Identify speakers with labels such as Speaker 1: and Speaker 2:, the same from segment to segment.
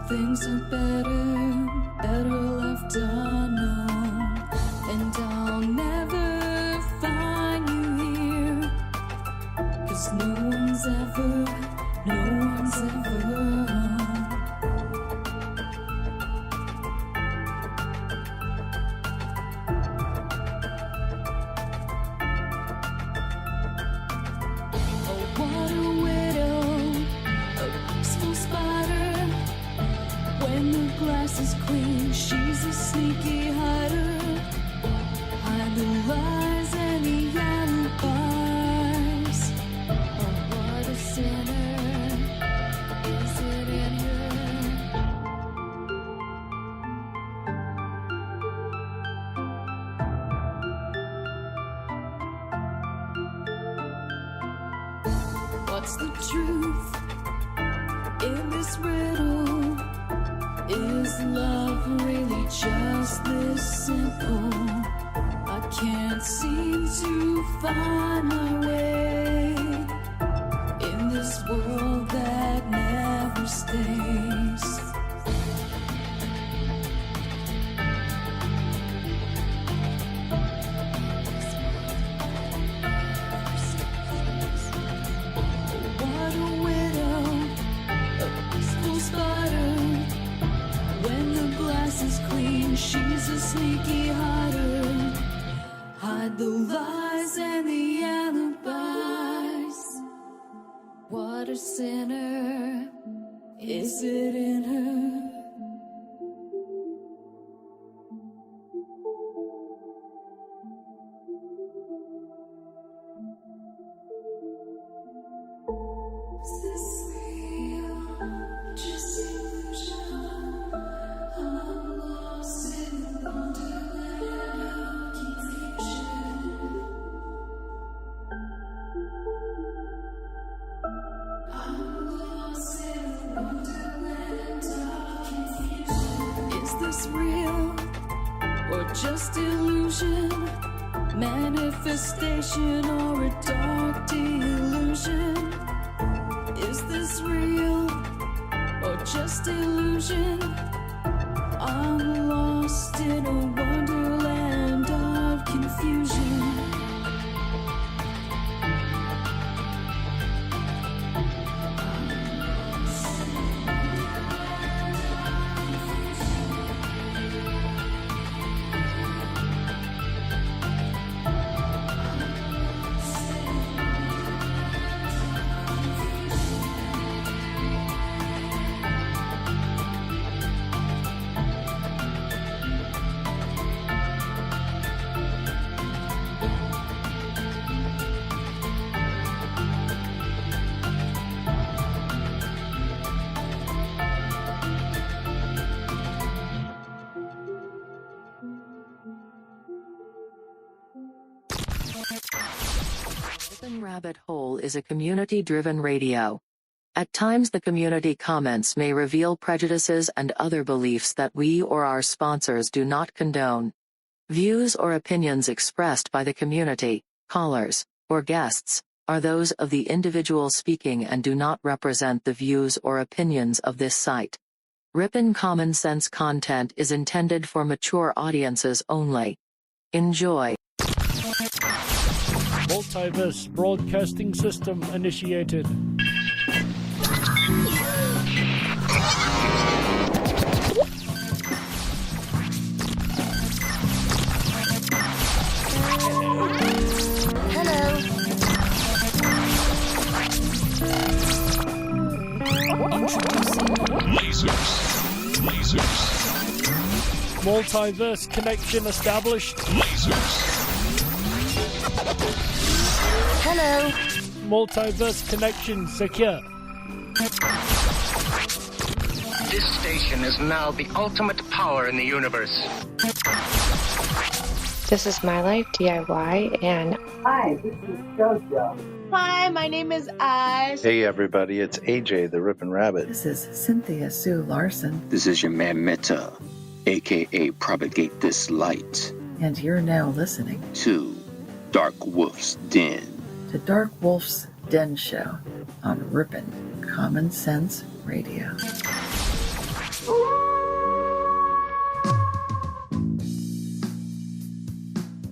Speaker 1: things are better left unknown. And I'll never find you here, 'cause no one's ever home. Oh, what a widow, a peaceful spider. When the glass is clean, she's a sneaky hider. Hide the lies and the alibis. Oh, what a sinner. Is it in her? What's the truth in this riddle? Is love really just this simple? I can't seem to find my way in this world that never stays. What a widow, a peaceful spider. When the glass is clean, she's a sneaky hider. Hide the lies and the alibis. What a sinner, is it in her? Is this real? Just illusion? I'm lost in the wonderland of confusion. I'm lost in the wonderland of confusion. Is this real or just illusion? Manifestation or a dark delusion? Is this real or just illusion? I'm lost in a wonderland of confusion.
Speaker 2: Ripon Rabbit Hole is a community-driven radio. At times the community comments may reveal prejudices and other beliefs that we or our sponsors do not condone. Views or opinions expressed by the community, callers, or guests, are those of the individual speaking and do not represent the views or opinions of this site. Ripon Common Sense content is intended for mature audiences only. Enjoy.
Speaker 3: Multiverse broadcasting system initiated.
Speaker 4: Lasers.
Speaker 3: Multiverse connection established.
Speaker 4: Lasers.
Speaker 5: Hello.
Speaker 3: Multiverse connection secure.
Speaker 6: This station is now the ultimate power in the universe.
Speaker 5: This is My Life DIY, and
Speaker 7: Hi, this is JoJo.
Speaker 8: Hi, my name is Ash.
Speaker 9: Hey everybody, it's AJ the Ripon Rabbit.
Speaker 10: This is Cynthia Sue Larson.
Speaker 11: This is your man Meta, aka Propagate This Light.
Speaker 10: And you're now listening
Speaker 11: to Dark Wolf's Den.
Speaker 10: The Dark Wolf's Den Show on Ripon Common Sense Radio.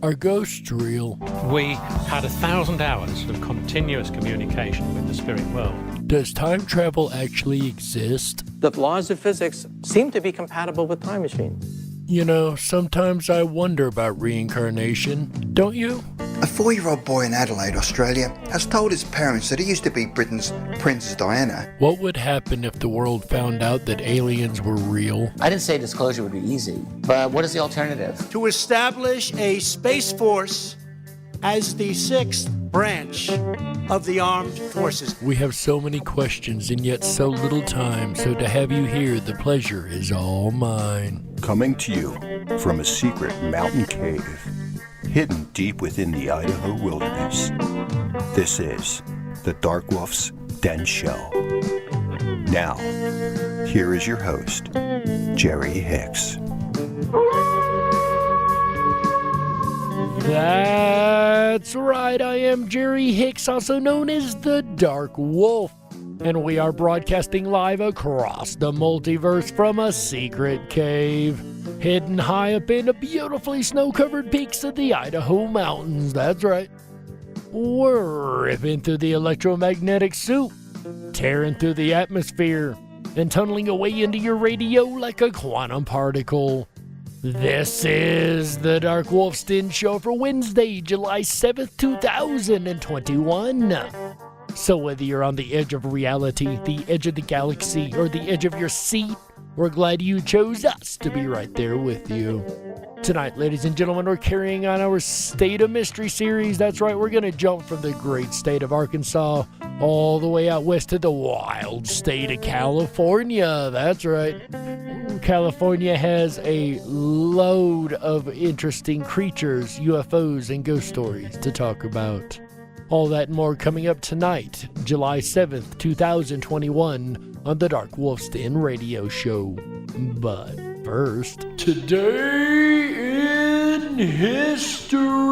Speaker 3: Are ghosts real?
Speaker 4: We had 1,000 hours of continuous communication with the spirit world.
Speaker 3: Does time travel actually exist?
Speaker 12: The laws of physics seem to be compatible with time machines.
Speaker 3: You know, sometimes I wonder about reincarnation. Don't you?
Speaker 13: A 4-year-old boy in Adelaide, Australia, has told his parents that he used to be Britain's Princess Diana.
Speaker 3: What would happen if the world found out that aliens were real?
Speaker 14: I didn't say disclosure would be easy, but what is the alternative?
Speaker 15: To establish a space force as the 6th branch of the armed forces.
Speaker 3: We have so many questions and yet so little time, so to have you here, the pleasure is all mine.
Speaker 16: Coming to you from a secret mountain cave, hidden deep within the Idaho wilderness. This is the Dark Wolf's Den Show. Now, here is your host, Jerry Hicks.
Speaker 3: That's right, I am Jerry Hicks, also known as the Dark Wolf, and we are broadcasting live across the multiverse from a secret cave, hidden high up in the beautifully snow-covered peaks of the Idaho mountains. That's right. We're ripping through the electromagnetic soup, tearing through the atmosphere, and tunneling away into your radio like a quantum particle. This is the Dark Wolf's Den Show for Wednesday, July 7th, 2021. So whether you're on the edge of reality, the edge of the galaxy, or the edge of your seat, we're glad you chose us to be right there with you. Tonight, ladies and gentlemen, we're carrying on our State of Mystery series. That's right, we're going to jump from the great state of Arkansas all the way out west to the wild state of California. That's right. California has a load of interesting creatures, UFOs, and ghost stories to talk about. All that and more coming up tonight, July 7th, 2021, on the Dark Wolf's Den Radio Show. But first, today in history.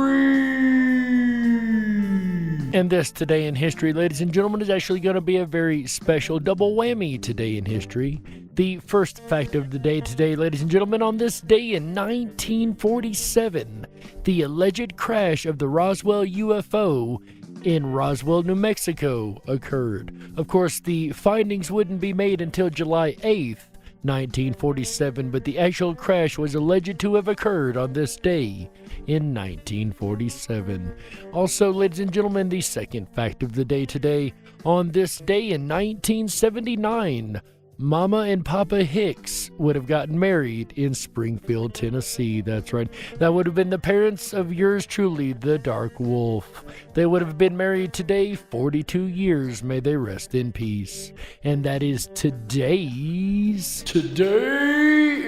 Speaker 3: And this Today in History, ladies and gentlemen, is actually going to be a very special double whammy today in history. The first fact of the day today, ladies and gentlemen, on this day in 1947, the alleged crash of the Roswell UFO in Roswell, New Mexico occurred. Of course, the findings wouldn't be made until July 8th, 1947, but the actual crash was alleged to have occurred on this day in 1947. Also, ladies and gentlemen, the second fact of the day today, on this day in 1979, Mama and Papa Hicks would have gotten married in Springfield, Tennessee. That's right. That would have been the parents of yours truly, the Dark Wolf. They would have been married today, 42 years. May they rest in peace. And that is today's Today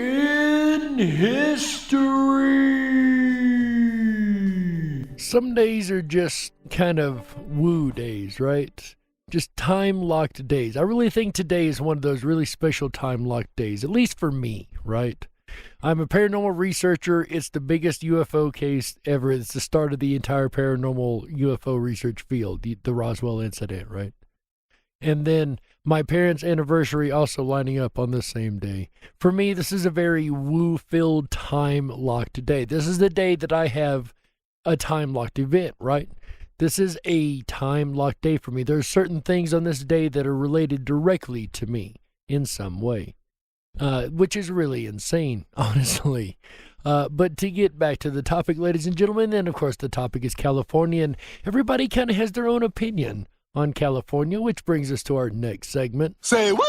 Speaker 3: in History. Some days are just kind of woo days, right? Just time-locked days. I really think today is one of those really special time-locked days, at least for me, right? I'm a paranormal researcher. It's the biggest UFO case ever. It's the start of the entire paranormal UFO research field, the Roswell incident, right? And then my parents' anniversary also lining up on the same day. For me, this is a very woo-filled time-locked day. This is the day that I have a time-locked event, right? This is a time-locked day for me. There are certain things on this day that are related directly to me in some way, which is really insane, honestly. But to get back to the topic, ladies and gentlemen, then, of course, the topic is California, and everybody kind of has their own opinion on California, which brings us to our next segment.
Speaker 17: Say what?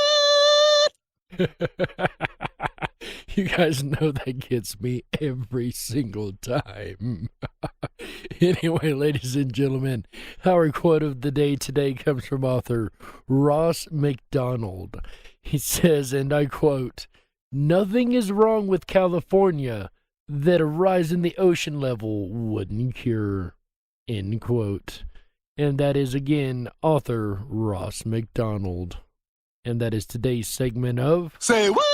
Speaker 3: You guys know that gets me every single time. Anyway, ladies and gentlemen, our quote of the day today comes from author Ross McDonald. He says, and I quote, "Nothing is wrong with California that a rise in the ocean level wouldn't cure." End quote. And that is, again, author Ross McDonald. And that is today's segment of
Speaker 17: Say What?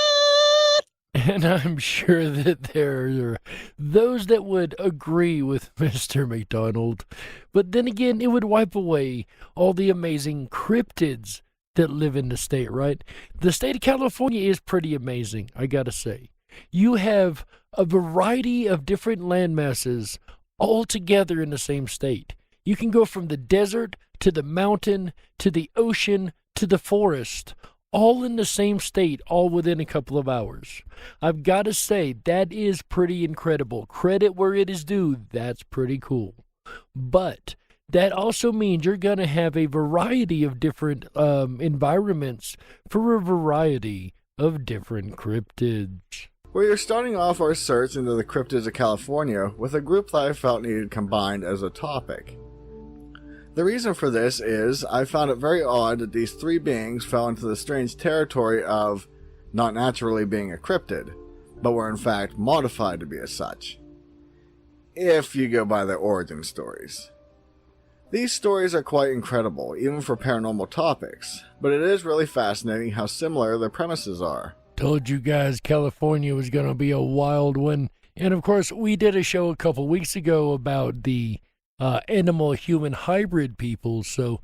Speaker 3: And I'm sure that there are those that would agree with Mr. McDonald. But then again, it would wipe away all the amazing cryptids that live in the state, right? The state of California is pretty amazing, I gotta say. You have a variety of different land masses all together in the same state. You can go from the desert to the mountain to the ocean to the forest, all in the same state, all within a couple of hours. I've got to say, that is pretty incredible. Credit where it is due, that's pretty cool. But that also means you're going to have a variety of different environments for a variety of different cryptids.
Speaker 17: We are starting off our search into the cryptids of California with a group that I felt needed combined as a topic. The reason for this is I found it very odd that these three beings fell into the strange territory of not naturally being a cryptid, but were in fact modified to be as such, if you go by their origin stories. These stories are quite incredible, even for paranormal topics, but it is really fascinating how similar their premises are.
Speaker 3: Told you guys California was going to be a wild one. And of course, we did a show a couple weeks ago about the animal-human hybrid people, so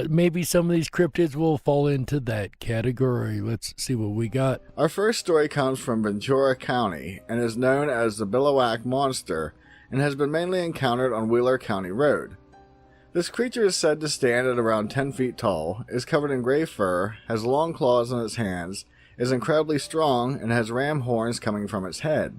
Speaker 3: maybe some of these cryptids will fall into that category. Let's see what we got.
Speaker 17: Our first story comes from Ventura County and is known as the Billowak Monster and has been mainly encountered on Wheeler County Road. This creature is said to stand at around 10 feet tall, is covered in gray fur, has long claws on its hands, is incredibly strong, and has ram horns coming from its head.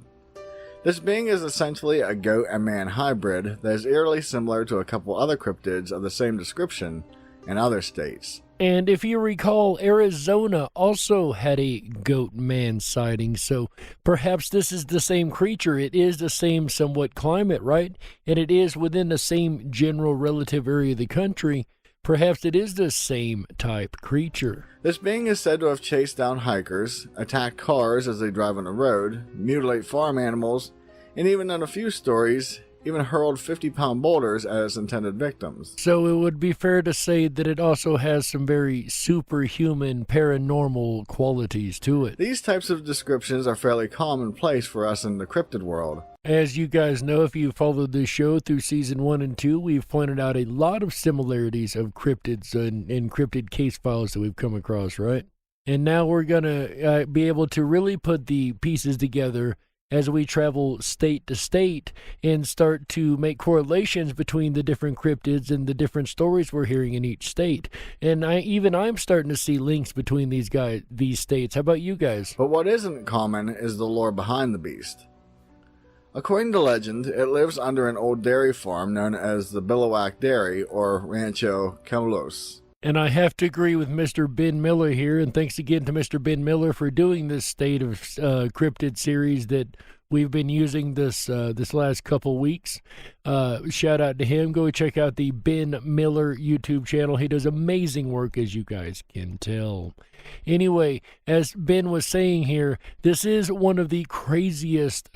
Speaker 17: This being is essentially a goat and man hybrid that is eerily similar to a couple other cryptids of the same description in other states.
Speaker 3: And if you recall, Arizona also had a goat-man sighting, so perhaps this is the same creature. It is the same somewhat climate, right? And it is within the same general relative area of the country. Perhaps it is the same type creature.
Speaker 17: This being is said to have chased down hikers, attacked cars as they drive on the road, mutilate farm animals, and even in a few stories, even hurled 50-pound boulders at its intended victims.
Speaker 3: So it would be fair to say that it also has some very superhuman paranormal qualities to it.
Speaker 17: These types of descriptions are fairly commonplace for us in the cryptid world.
Speaker 3: As you guys know, if you followed this show through season 1 and 2, we've pointed out a lot of similarities of cryptids and cryptid case files that we've come across, right? And now we're going to be able to really put the pieces together as we travel state to state and start to make correlations between the different cryptids and the different stories we're hearing in each state. And I'm starting to see links between these states. How about you guys?
Speaker 17: But what isn't common is the lore behind the beast. According to legend, it lives under an old dairy farm known as the Billowak Dairy or Rancho Camulos.
Speaker 3: And I have to agree with Mr. Ben Miller here, and thanks again to Mr. Ben Miller for doing this State of Cryptid series that we've been using this last couple weeks. Shout out to him. Go check out the Ben Miller YouTube channel. He does amazing work, as you guys can tell. Anyway, as Ben was saying here, this is one of the craziest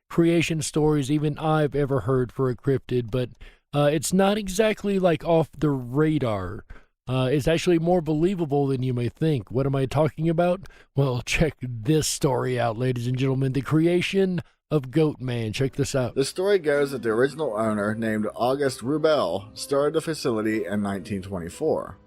Speaker 3: creation stories even I've ever heard for a cryptid, but it's not exactly like off the radar. It's actually more believable than you may think. What am I talking about? Well, check this story out, ladies and gentlemen. The creation of Goatman. Check this out.
Speaker 17: The story goes that the original owner, named August Rubel, started the facility in 1924.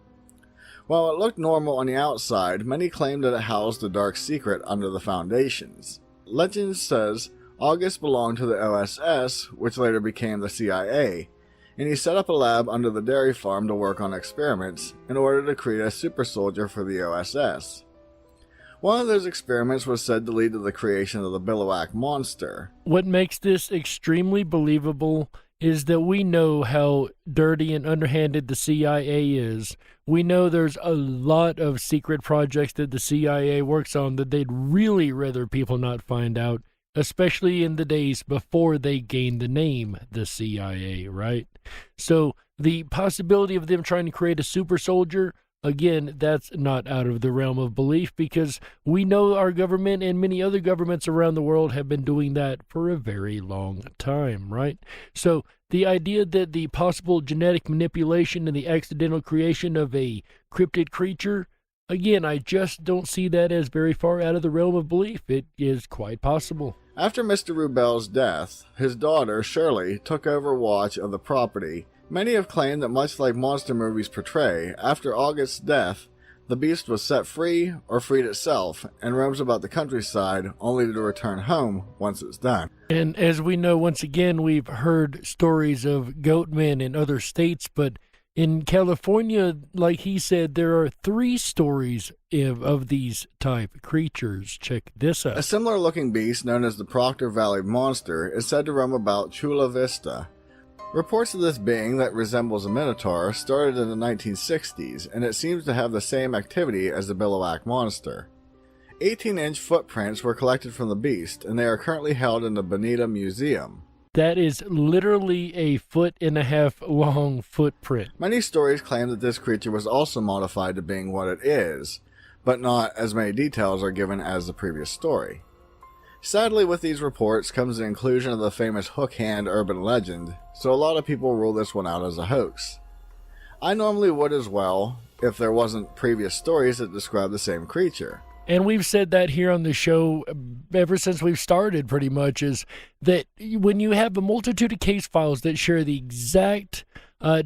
Speaker 17: While it looked normal on the outside, many claimed that it housed a dark secret under the foundations. Legend says August belonged to the OSS, which later became the CIA, and he set up a lab under the dairy farm to work on experiments in order to create a super soldier for the OSS. One of those experiments was said to lead to the creation of the Billowak Monster.
Speaker 3: What makes this extremely believable is that we know how dirty and underhanded the CIA is. We know there's a lot of secret projects that the CIA works on that they'd really rather people not find out, especially in the days before they gained the name the CIA, right? So the possibility of them trying to create a super soldier, again, that's not out of the realm of belief, because we know our government and many other governments around the world have been doing that for a very long time, right? So the idea that the possible genetic manipulation and the accidental creation of a cryptid creature, again, I just don't see that as very far out of the realm of belief. It is quite possible.
Speaker 17: After Mr. Rubel's death, his daughter, Shirley, took over watch of the property. Many have claimed that much like monster movies portray, after August's death, the beast was set free or freed itself and roams about the countryside only to return home once it's done.
Speaker 3: And as we know, once again, we've heard stories of goat men in other states, but in California, like he said, there are 3 stories of these type creatures. Check this out.
Speaker 17: A similar looking beast known as the Proctor Valley Monster is said to roam about Chula Vista. Reports of this being that resembles a minotaur started in the 1960s, and it seems to have the same activity as the Billowback monster. 18-inch footprints were collected from the beast, and they are currently held in the Bonita Museum.
Speaker 3: That is literally a 1.5 foot long footprint.
Speaker 17: Many stories claim that this creature was also modified to being what it is, but not as many details are given as the previous story. Sadly, with these reports comes the inclusion of the famous hook hand urban legend, so a lot of people rule this one out as a hoax. I normally would as well, if there wasn't previous stories that describe the same creature.
Speaker 3: And we've said that here on the show ever since we've started, pretty much, is that when you have a multitude of case files that share the exact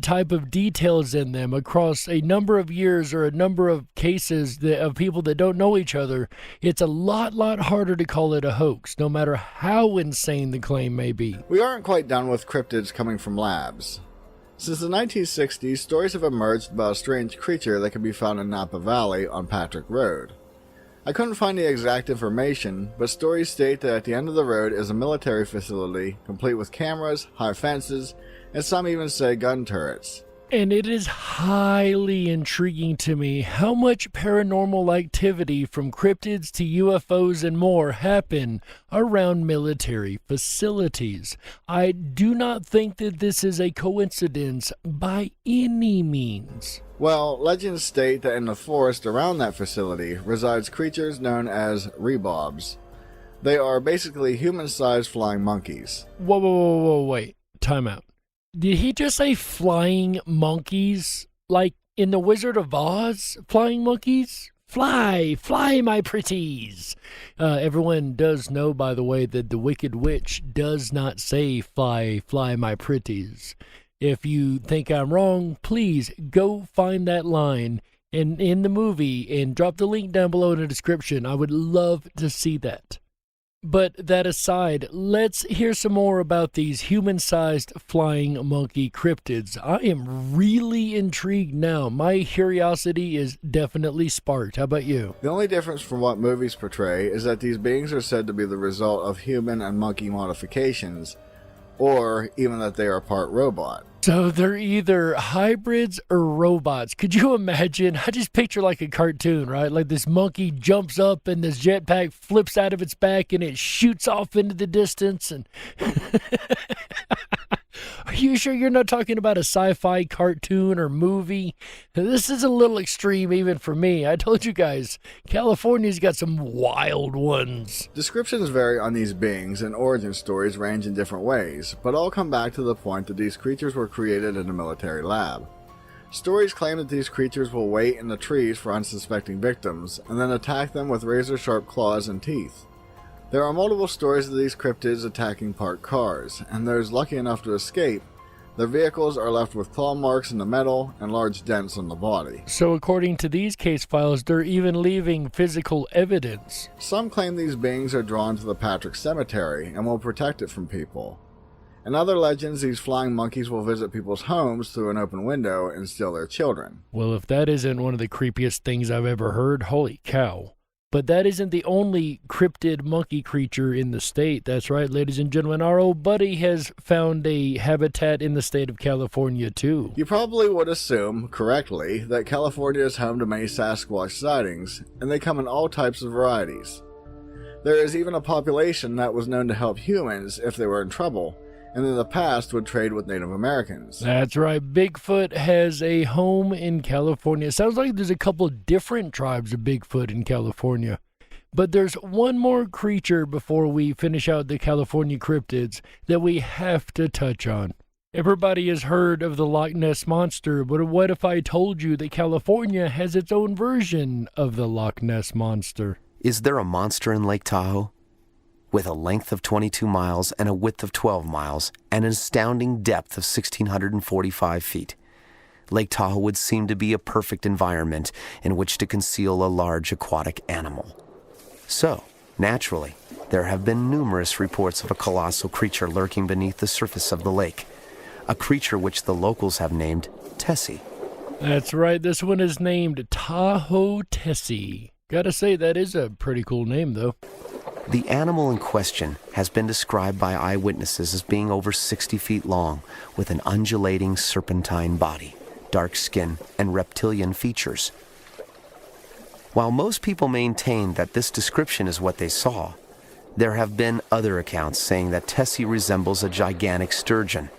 Speaker 3: type of details in them across a number of years or a number of cases of people that don't know each other, it's a lot harder to call it a hoax, no matter how insane the claim may be.
Speaker 17: We aren't quite done with cryptids coming from labs. Since the 1960s, stories have emerged about a strange creature that can be found in Napa Valley on Patrick Road. I couldn't find the exact information, but stories state that at the end of the road is a military facility, complete with cameras, high fences, and some even say gun turrets.
Speaker 3: And it is highly intriguing to me how much paranormal activity from cryptids to UFOs and more happen around military facilities. I do not think that this is a coincidence by any means.
Speaker 17: Well, legends state that in the forest around that facility resides creatures known as rebobs. They are basically human-sized flying monkeys.
Speaker 3: Whoa, wait. Time out. Did he just say flying monkeys? Like in The Wizard of Oz? Flying monkeys? Fly, my pretties. Everyone does know, by the way, that the Wicked Witch does not say fly, my pretties. If you think I'm wrong, please go find that line in the movie and drop the link down below in the description. I would love to see that. But that aside, let's hear some more about these human-sized flying monkey cryptids. I am really intrigued now. My curiosity is definitely sparked. How about you?
Speaker 17: The only difference from what movies portray is that these beings are said to be the result of human and monkey modifications, or even that they are part robot.
Speaker 3: So they're either hybrids or robots. Could you imagine? I just picture like a cartoon, right? Like this monkey jumps up and this jetpack flips out of its back and it shoots off into the distance. And are you sure you're not talking about a sci-fi cartoon or movie? This is a little extreme even for me. I told you guys, California's got some wild ones.
Speaker 17: Descriptions vary on these beings and origin stories range in different ways, but all come back to the point that these creatures were created in a military lab. Stories claim that these creatures will wait in the trees for unsuspecting victims and then attack them with razor-sharp claws and teeth. There are multiple stories of these cryptids attacking parked cars, and those lucky enough to escape, their vehicles are left with claw marks in the metal and large dents on the body.
Speaker 3: So according to these case files, they're even leaving physical evidence.
Speaker 17: Some claim these beings are drawn to the Patrick Cemetery and will protect it from people. In other legends, these flying monkeys will visit people's homes through an open window and steal their children.
Speaker 3: Well, if that isn't one of the creepiest things I've ever heard, holy cow. But that isn't the only cryptid monkey creature in the state. That's right, ladies and gentlemen. Our old buddy has found a habitat in the state of California, too.
Speaker 17: You probably would assume, correctly, that California is home to many Sasquatch sightings, and they come in all types of varieties. There is even a population that was known to help humans if they were in trouble, and in the past would trade with Native Americans.
Speaker 3: That's right. Bigfoot has a home in California. It sounds like there's a couple different tribes of Bigfoot in California. But there's one more creature before we finish out the California cryptids that we have to touch on. Everybody has heard of the Loch Ness Monster, but what if I told you that California has its own version of the Loch Ness Monster?
Speaker 18: Is there a monster in Lake Tahoe? With a length of 22 miles and a width of 12 miles and an astounding depth of 1,645 feet. Lake Tahoe would seem to be a perfect environment in which to conceal a large aquatic animal. So, naturally, there have been numerous reports of a colossal creature lurking beneath the surface of the lake, a creature which the locals have named Tessie.
Speaker 3: That's right, this one is named Tahoe Tessie. Gotta say, that is a pretty cool name, though.
Speaker 18: The animal in question has been described by eyewitnesses as being over 60 feet long, with an undulating serpentine body, dark skin, and reptilian features. While most people maintain that this description is what they saw, there have been other accounts saying that Tessie resembles a gigantic sturgeon.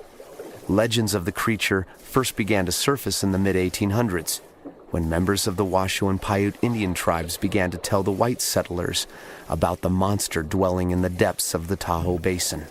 Speaker 18: Legends of the creature first began to surface in the mid-1800s, when members of the Washoe and Paiute Indian tribes began to tell the white settlers about the monster dwelling in the depths of the Tahoe Basin.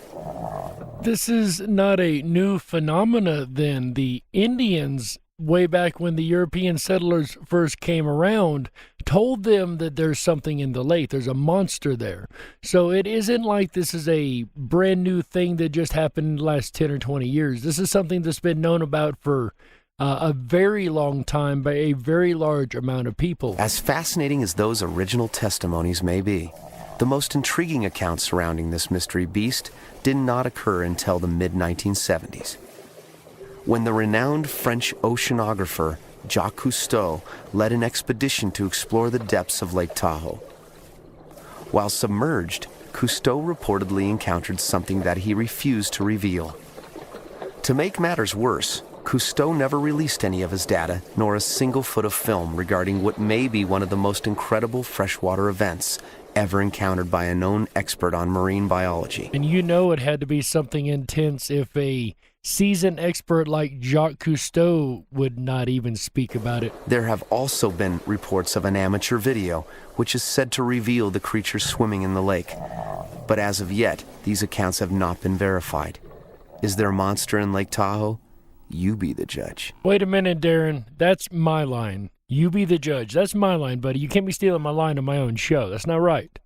Speaker 3: This is not a new phenomena then. The Indians, way back when the European settlers first came around, told them that there's something in the lake. There's a monster there. So it isn't like this is a brand new thing that just happened in the last 10 or 20 years. This is something that's been known about for a very long time by a very large amount of people.
Speaker 18: As fascinating as those original testimonies may be, the most intriguing account surrounding this mystery beast did not occur until the mid-1970s, when the renowned French oceanographer Jacques Cousteau led an expedition to explore the depths of Lake Tahoe. While submerged, Cousteau reportedly encountered something that he refused to reveal. To make matters worse, Cousteau never released any of his data, nor a single foot of film regarding what may be one of the most incredible freshwater events ever encountered by a known expert on marine biology.
Speaker 3: And you know it had to be something intense if a seasoned expert like Jacques Cousteau would not even speak about it.
Speaker 18: There have also been reports of an amateur video, which is said to reveal the creature swimming in the lake. But as of yet, these accounts have not been verified. Is there a monster in Lake Tahoe? You be the judge.
Speaker 3: Wait a minute, Darren. That's my line. You be the judge. That's my line, buddy. You can't be stealing my line on my own show. That's not right.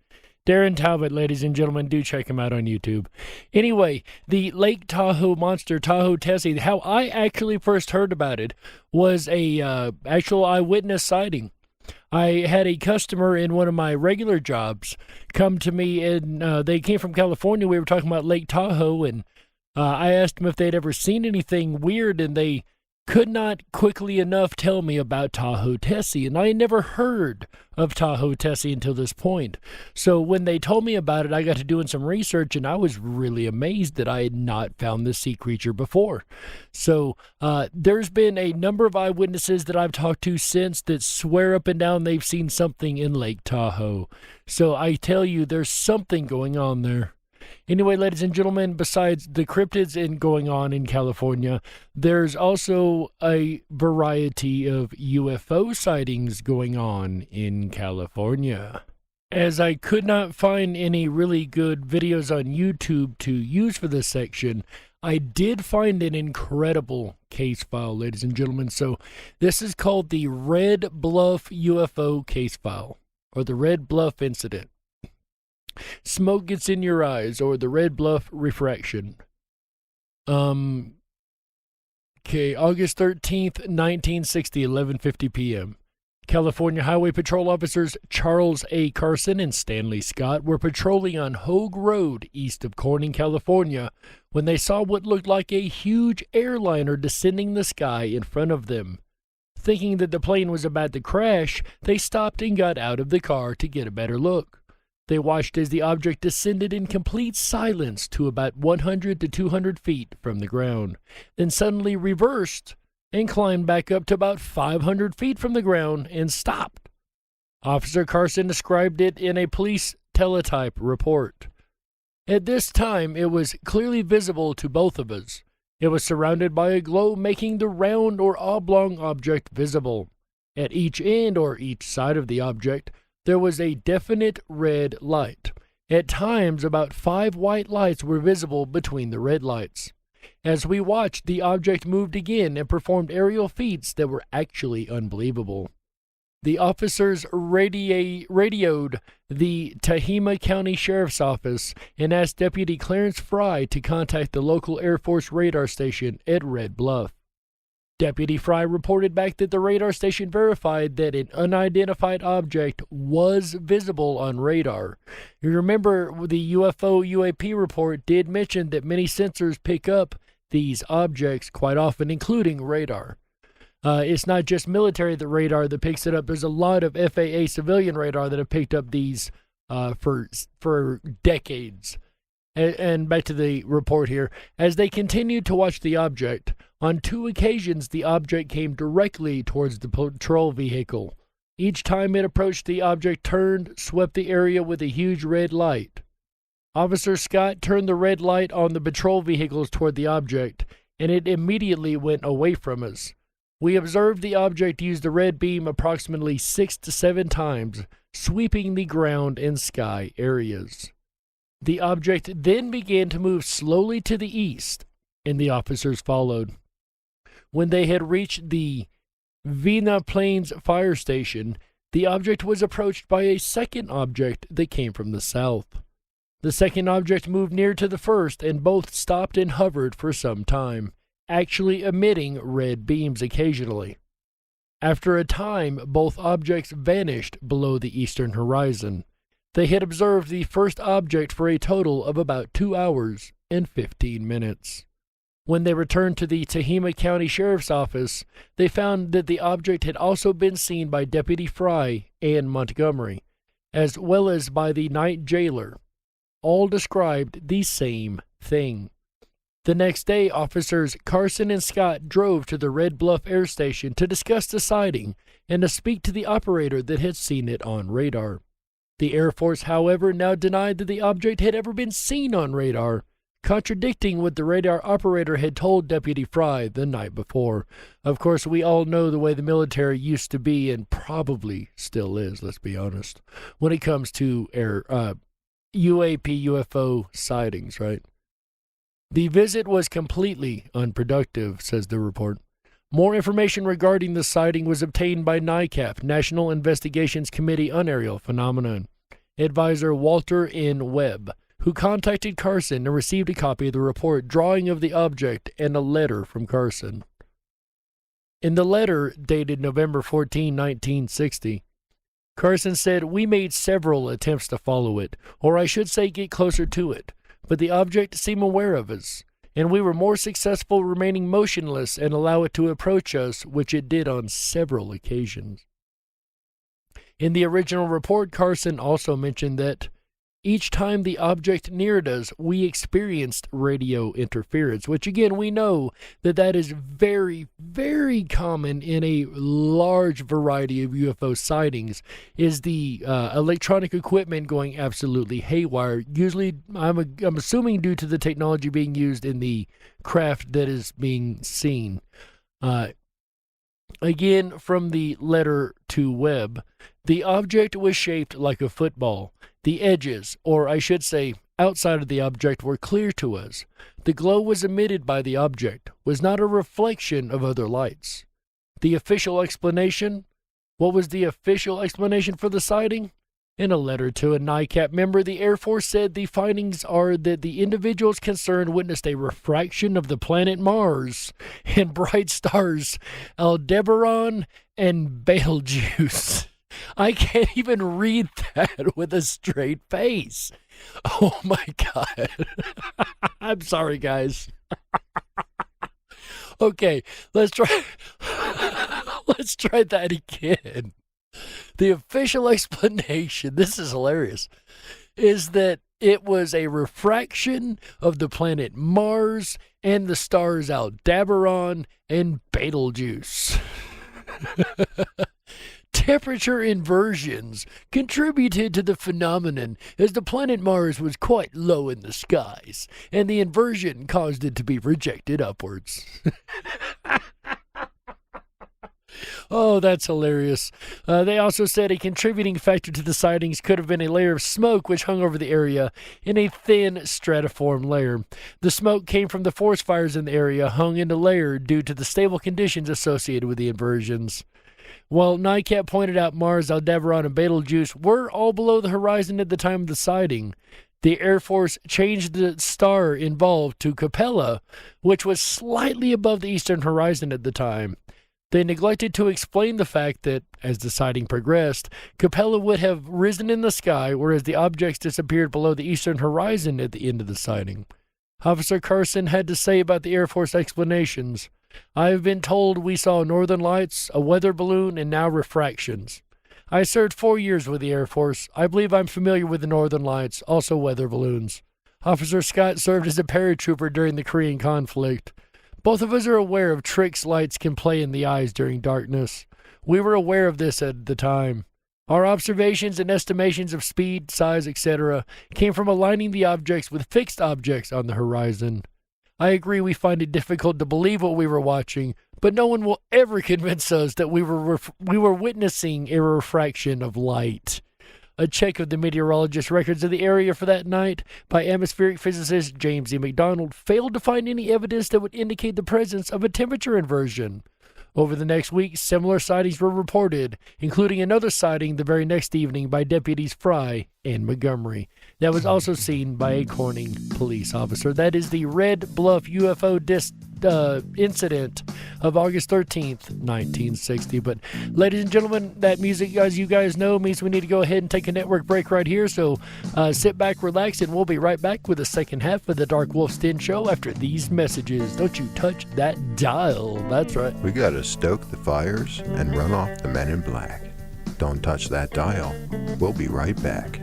Speaker 3: Darren Talbot, ladies and gentlemen, do check him out on YouTube. Anyway, the Lake Tahoe monster, Tahoe Tessie, how I actually first heard about it was a actual eyewitness sighting. I had a customer in one of my regular jobs come to me, and they came from California. We were talking about Lake Tahoe, and I asked them if they'd ever seen anything weird, and they could not quickly enough tell me about Tahoe Tessie, and I had never heard of Tahoe Tessie until this point. So when they told me about it, I got to doing some research, and I was really amazed that I had not found this sea creature before. So there's been a number of eyewitnesses that I've talked to since that swear up and down they've seen something in Lake Tahoe. So I tell you, there's something going on there. Anyway, ladies and gentlemen, besides the cryptids going on in California, there's also a variety of UFO sightings going on in California. As I could not find any really good videos on YouTube to use for this section, I did find an incredible case file, ladies and gentlemen. So this is called the Red Bluff UFO case file, or the Red Bluff incident. Smoke gets in your eyes, or the Red Bluff refraction. August 13th, 1960, 11:50 p.m. California Highway Patrol officers Charles A. Carson and Stanley Scott were patrolling on Hogue Road east of Corning, California, when they saw what looked like a huge airliner descending the sky in front of them. Thinking that the plane was about to crash, they stopped and got out of the car to get a better look. They watched as the object descended in complete silence to about 100 to 200 feet from the ground, then suddenly reversed and climbed back up to about 500 feet from the ground and stopped. Officer Carson described it in a police teletype report. At this time, it was clearly visible to both of us. It was surrounded by a glow making the round or oblong object visible. At each end or each side of the object, there was a definite red light. At times, about 5 white lights were visible between the red lights. As we watched, the object moved again and performed aerial feats that were actually unbelievable. The officers radioed the Tehama County Sheriff's Office and asked Deputy Clarence Fry to contact the local Air Force radar station at Red Bluff. Deputy Fry reported back that the radar station verified that an unidentified object was visible on radar. You remember the UFO UAP report did mention that many sensors pick up these objects quite often, including radar. It's not just military radar that picks it up. There's a lot of FAA civilian radar that have picked up these for decades. And back to the report here. As they continued to watch the object, on 2 occasions the object came directly towards the patrol vehicle. Each time it approached, the object turned, swept the area with a huge red light. Officer Scott turned the red light on the patrol vehicles toward the object, and it immediately went away from us. We observed the object use the red beam approximately 6 to 7 times, sweeping the ground and sky areas. The object then began to move slowly to the east, and the officers followed. When they had reached the Vina Plains fire station, the object was approached by a second object that came from the south. The second object moved near to the first, and both stopped and hovered for some time, actually emitting red beams occasionally. After a time, both objects vanished below the eastern horizon. They had observed the first object for a total of about 2 hours and 15 minutes. When they returned to the Tehama County Sheriff's Office, they found that the object had also been seen by Deputy Fry and Montgomery, as well as by the night jailer. All described the same thing. The next day, officers Carson and Scott drove to the Red Bluff Air Station to discuss the sighting and to speak to the operator that had seen it on radar. The Air Force, however, now denied that the object had ever been seen on radar, contradicting what the radar operator had told Deputy Fry the night before. Of course, we all know the way the military used to be, and probably still is, let's be honest, when it comes to UAP, UFO sightings, right? The visit was completely unproductive, says the report. More information regarding the sighting was obtained by NICAP, National Investigations Committee on Aerial Phenomena, advisor Walter N. Webb, who contacted Carson and received a copy of the report, drawing of the object, and a letter from Carson. In the letter, dated November 14, 1960, Carson said, "We made several attempts to follow it, or I should say get closer to it, but the object seemed aware of us, and we were more successful remaining motionless and allow it to approach us, which it did on several occasions." In the original report, Carson also mentioned that each time the object neared us, we experienced radio interference, which again, we know that that is very, very common in a large variety of UFO sightings, is the electronic equipment going absolutely haywire. Usually, I'm assuming due to the technology being used in the craft that is being seen. Again, from the letter to Webb, the object was shaped like a football. The edges, or I should say, outside of the object, were clear to us. The glow was emitted by the object, was not a reflection of other lights. The official explanation? What was the official explanation for the sighting? In a letter to a NICAP member, the Air Force said the findings are that the individuals concerned witnessed a refraction of the planet Mars and bright stars Aldebaran and Betelgeuse. I can't even read that with a straight face. Oh my God. I'm sorry, guys. Okay, let's try that again. The official explanation, this is hilarious, is that it was a refraction of the planet Mars and the stars Aldebaran and Betelgeuse. Temperature inversions contributed to the phenomenon, as the planet Mars was quite low in the skies, and the inversion caused it to be rejected upwards. Oh, that's hilarious. They also said a contributing factor to the sightings could have been a layer of smoke which hung over the area in a thin stratiform layer. The smoke came from the forest fires in the area, hung in a layer due to the stable conditions associated with the inversions. While NICAP pointed out Mars, Aldebaran, and Betelgeuse were all below the horizon at the time of the sighting, The Air Force changed the star involved to Capella, which was slightly above the eastern horizon at the time. They neglected to explain the fact that, as the sighting progressed, Capella would have risen in the sky, whereas the objects disappeared below the eastern horizon at the end of the sighting. Officer Carson had to say about the Air Force explanations, "I have been told we saw northern lights, a weather balloon, and now refractions. I served 4 years with the Air Force. I believe I'm familiar with the northern lights, also weather balloons. Officer Scott served as a paratrooper during the Korean conflict. Both of us are aware of tricks lights can play in the eyes during darkness. We were aware of this at the time. Our observations and estimations of speed, size, etc. came from aligning the objects with fixed objects on the horizon. I agree we find it difficult to believe what we were watching, but no one will ever convince us that we were witnessing a refraction of light." A check of the meteorologist records of the area for that night by atmospheric physicist James E. McDonald failed to find any evidence that would indicate the presence of a temperature inversion. Over the next week, similar sightings were reported, including another sighting the very next evening by deputies Fry and Montgomery. That was also seen by a Corning police officer. That is the Red Bluff UFO incident of August 13th, 1960. But, ladies and gentlemen, that music, as you guys know, means we need to go ahead and take a network break right here. So sit back, relax, and we'll be right back with the second half of the Dark Wolf's Den Show after these messages. Don't you touch that dial. That's right.
Speaker 16: We gotta stoke the fires and run off the men in black. Don't touch that dial. We'll be right back.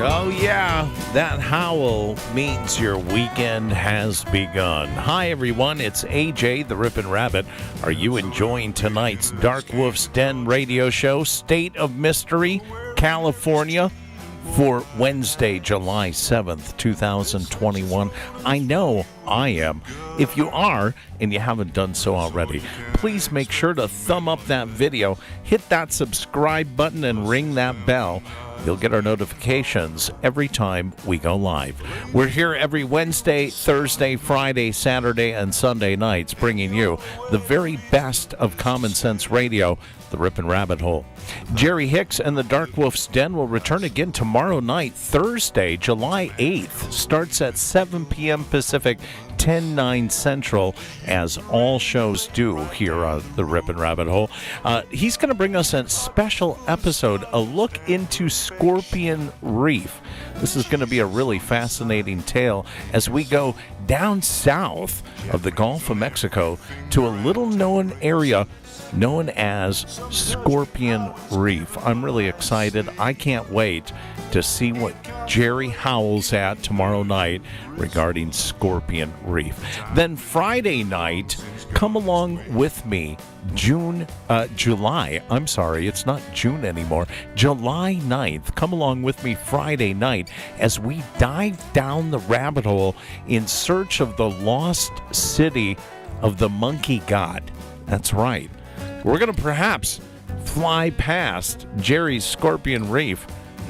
Speaker 19: Oh, yeah, that howl means your weekend has begun. Hi, everyone, it's AJ, the Ripon Rabbit. Are you enjoying tonight's Dark Wolf's Den radio show, State of Mystery, California, for Wednesday, July 7th, 2021? I know I am. If you are, and you haven't done so already, please make sure to thumb up that video, hit that subscribe button, and ring that bell. You'll get our notifications every time we go live. We're here every Wednesday, Thursday, Friday, Saturday, and Sunday nights, bringing you the very best of common sense radio, the Ripon Rabbit Hole. Jerry Hicks and the Dark Wolf's Den will return again tomorrow night, Thursday, July 8th. Starts at 7 p.m. Pacific, 10/9 Central, as all shows do here on the Ripon Rabbit Hole. He's going to bring us a special episode, a look into Scorpion Reef. This is going to be a really fascinating tale as we go down south of the Gulf of Mexico to a little-known area known as Scorpion Reef. I'm really excited. I can't wait to see what Jerry howls at tomorrow night regarding Scorpion Reef. Then Friday night, come along with me, July, I'm sorry, it's not June anymore, July 9th, come along with me Friday night as we dive down the rabbit hole in search of the lost city of the monkey god. That's right. We're going to perhaps fly past Jerry's Scorpion Reef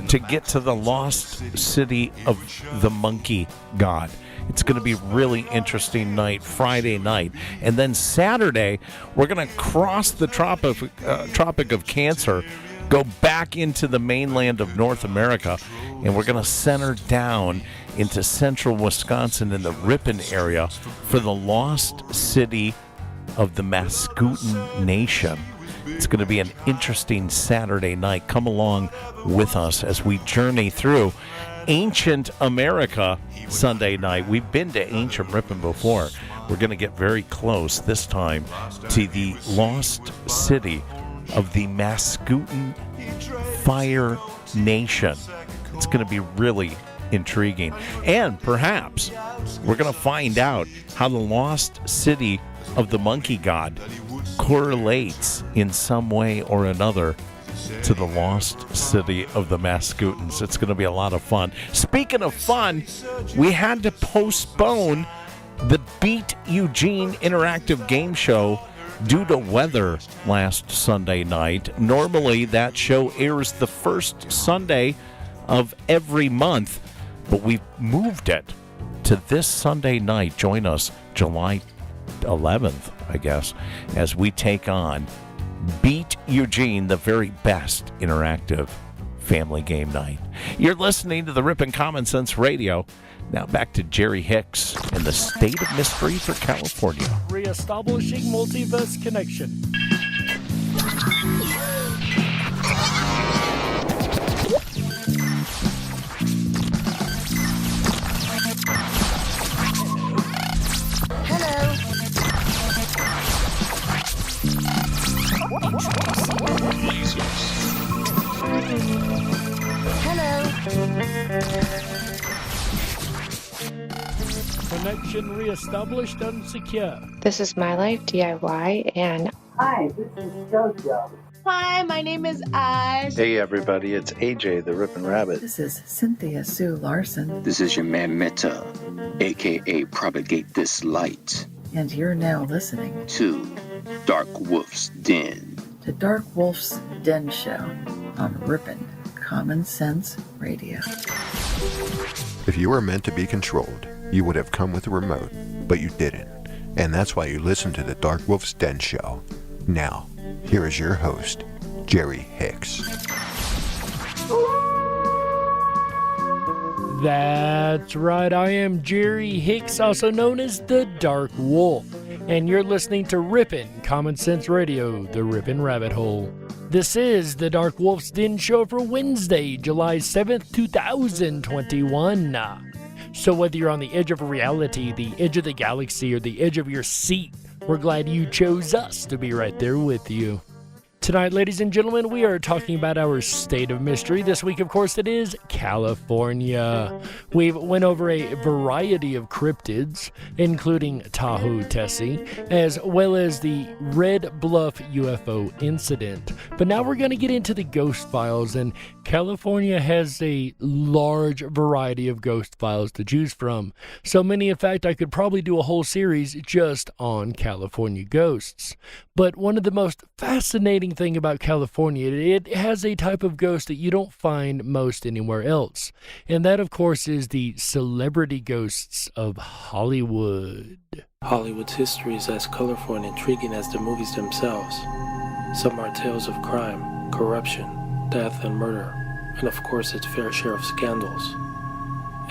Speaker 19: to get to the lost city of the monkey god. It's going to be a really interesting night, Friday night. And then Saturday, we're going to cross the Tropic of Cancer, go back into the mainland of North America, and we're going to center down into central Wisconsin in the Ripon area for the lost city of the Mascouten Nation. It's going to be an interesting Saturday night. Come along with us as we journey through ancient America Sunday night. We've been to ancient Ripon before. We're going to get very close this time to the lost city of the Mascouten Fire Nation. It's going to be really intriguing. And perhaps we're going to find out how the lost city of the monkey god correlates in some way or another to the lost city of the Mascoutens. It's going to be a lot of fun. Speaking of fun, we had to postpone the Beat Eugene interactive game show due to weather last Sunday night. Normally that show airs the first Sunday of every month, but we've moved it to this Sunday night. Join us July 11th, I guess, as we take on Beat Eugene, the very best interactive family game night. You're listening to the Ripon Common Sense Radio. Now back to Jerry Hicks and the State of Mystery for California.
Speaker 3: Reestablishing multiverse connection. Connection reestablished and secure.
Speaker 5: This is My Life DIY, and
Speaker 7: Hi, this is JoJo.
Speaker 8: Hi, my name is Ash.
Speaker 9: Hey everybody, it's AJ the Ripon Rabbit.
Speaker 10: This is Cynthia Sue Larson.
Speaker 11: This is your man Meta, aka Propagate This Light.
Speaker 10: And you're now listening
Speaker 11: to Dark Wolf's Den.
Speaker 10: The Dark Wolf's Den Show on Ripon Common Sense Radio.
Speaker 16: If you were meant to be controlled, you would have come with a remote, but you didn't. And that's why you listen to the Dark Wolf's Den Show. Now, here is your host, Jerry Hicks.
Speaker 3: That's right, I am Jerry Hicks, also known as the Dark Wolf, and you're listening to Ripon Common Sense Radio, the Ripon Rabbit Hole. This is the Dark Wolf's Den Show for Wednesday, July 7th, 2021. So whether you're on the edge of reality, the edge of the galaxy, or the edge of your seat, we're glad you chose us to be right there with you. Tonight, ladies and gentlemen, we are talking about our state of mystery. This week, of course, it is California. We've went over a variety of cryptids, including Tahoe Tessie, as well as the Red Bluff UFO incident. But now we're going to get into the ghost files, and California has a large variety of ghost files to choose from. So many, in fact, I could probably do a whole series just on California ghosts. But one of the most fascinating thing about California, it has a type of ghost that you don't find most anywhere else. And that, of course, is the celebrity ghosts of Hollywood.
Speaker 20: Hollywood's history is as colorful and intriguing as the movies themselves. Some are tales of crime, corruption, death, and murder, and of course its fair share of scandals.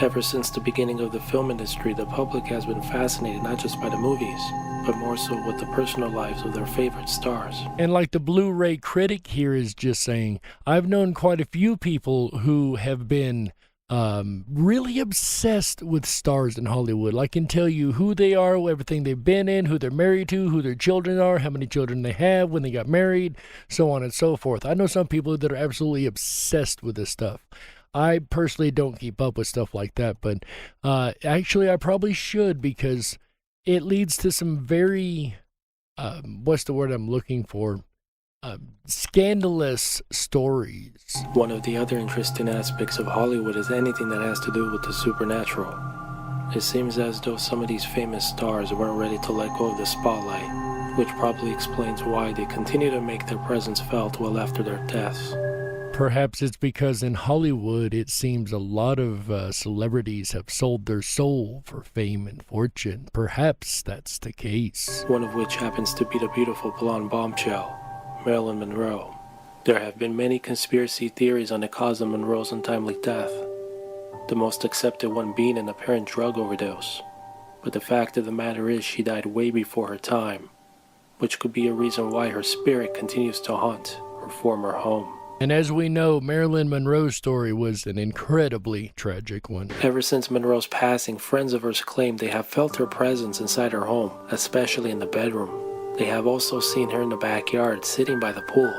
Speaker 20: Ever since the beginning of the film industry, the public has been fascinated not just by the movies, but more so with the personal lives of their favorite stars.
Speaker 3: And like the Blu-ray critic here is just saying, I've known quite a few people who have been really obsessed with stars in Hollywood. I can tell you who they are, everything they've been in, who they're married to, who their children are, how many children they have, when they got married, so on and so forth. I know some people that are absolutely obsessed with this stuff. I personally don't keep up with stuff like that, but actually I probably should, because it leads to some very, what's the word I'm looking for? Scandalous stories.
Speaker 20: One of the other interesting aspects of Hollywood is anything that has to do with the supernatural. It seems as though some of these famous stars weren't ready to let go of the spotlight, which probably explains why they continue to make their presence felt well after their deaths.
Speaker 3: Perhaps it's because in Hollywood it seems a lot of celebrities have sold their soul for fame and fortune. Perhaps that's the case.
Speaker 20: One of which happens to be the beautiful blonde bombshell, Marilyn Monroe. There have been many conspiracy theories on the cause of Monroe's untimely death, the most accepted one being an apparent drug overdose. But the fact of the matter is she died way before her time, which could be a reason why her spirit continues to haunt her former home.
Speaker 3: And as we know, Marilyn Monroe's story was an incredibly tragic one.
Speaker 20: Ever since Monroe's passing, friends of hers claim they have felt her presence inside her home, especially in the bedroom. They have also seen her in the backyard, sitting by the pool,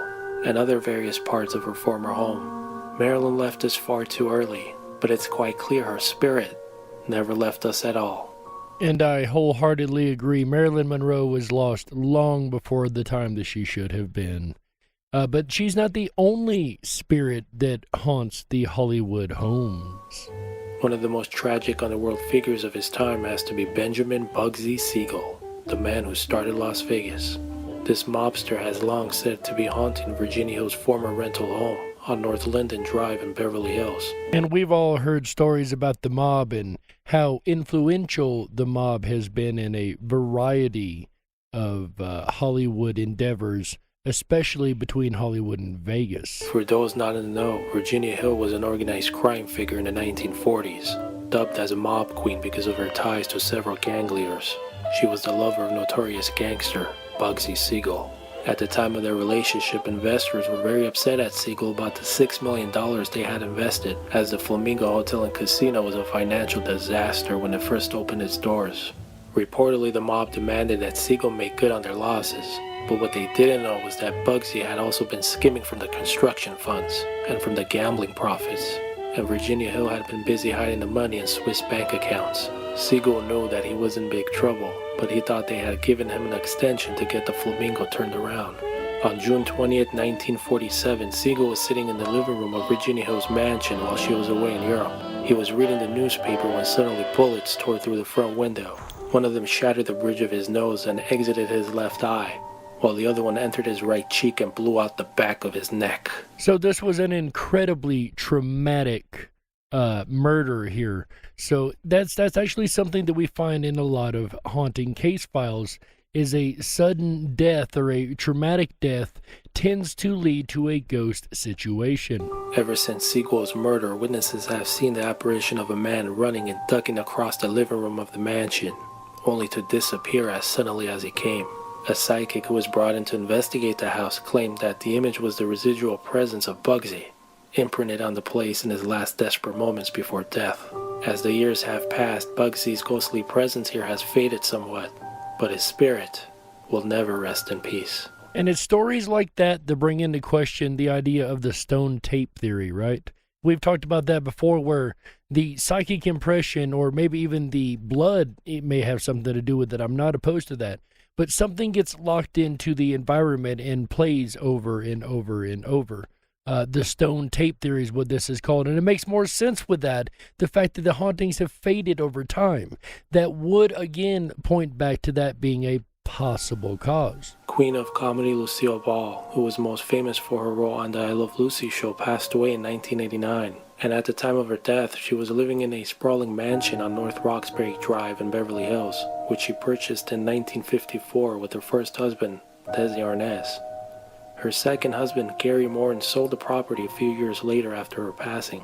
Speaker 20: and other various parts of her former home. Marilyn left us far too early, but it's quite clear her spirit never left us at all.
Speaker 3: And I wholeheartedly agree. Marilyn Monroe was lost long before the time that she should have been. But she's not the only spirit that haunts the Hollywood homes.
Speaker 20: One of the most tragic underworld figures of his time has to be Benjamin Bugsy Siegel, the man who started Las Vegas. This mobster has long said to be haunting Virginia Hill's former rental home on North Linden Drive in Beverly Hills.
Speaker 3: And we've all heard stories about the mob and how influential the mob has been in a variety of Hollywood endeavors. especially between Hollywood and Vegas.
Speaker 20: For those not in the know, Virginia Hill was an organized crime figure in the 1940s, dubbed as a mob queen because of her ties to several gang leaders. She was the lover of notorious gangster Bugsy Siegel. At the time of their relationship, investors were very upset at Siegel about the $6 million they had invested, as the Flamingo Hotel and Casino was a financial disaster when it first opened its doors. Reportedly, the mob demanded that Siegel make good on their losses, but what they didn't know was that Bugsy had also been skimming from the construction funds and from the gambling profits, and Virginia Hill had been busy hiding the money in Swiss bank accounts. Siegel knew that he was in big trouble, but he thought they had given him an extension to get the Flamingo turned around. On June 20th, 1947, Siegel was sitting in the living room of Virginia Hill's mansion while she was away in Europe. He was reading the newspaper when suddenly bullets tore through the front window. One of them shattered the bridge of his nose and exited his left eye, while the other one entered his right cheek and blew out the back of his neck.
Speaker 3: So this was an incredibly traumatic murder here. So that's actually something that we find in a lot of haunting case files, is a sudden death or a traumatic death tends to lead to a ghost situation.
Speaker 20: Ever since Siegel's murder, witnesses have seen the apparition of a man running and ducking across the living room of the mansion, only to disappear as suddenly as he came. A psychic who was brought in to investigate the house claimed that the image was the residual presence of Bugsy, imprinted on the place in his last desperate moments before death. As the years have passed, Bugsy's ghostly presence here has faded somewhat, but his spirit will never rest in peace.
Speaker 3: And it's stories like that that bring into question the idea of the stone tape theory, right? We've talked about that before, where the psychic impression, or maybe even the blood, it may have something to do with it. I'm not opposed to that. But something gets locked into the environment and plays over and over and over. The stone tape theory is what this is called. And it makes more sense with that, the fact that the hauntings have faded over time. That would, again, point back to that being a possible cause.
Speaker 20: Queen of comedy Lucille Ball, who was most famous for her role on the I Love Lucy show, passed away in 1989. And at the time of her death, she was living in a sprawling mansion on North Roxbury Drive in Beverly Hills, which she purchased in 1954 with her first husband, Desi Arnaz. Her second husband, Gary Morin, sold the property a few years later after her passing.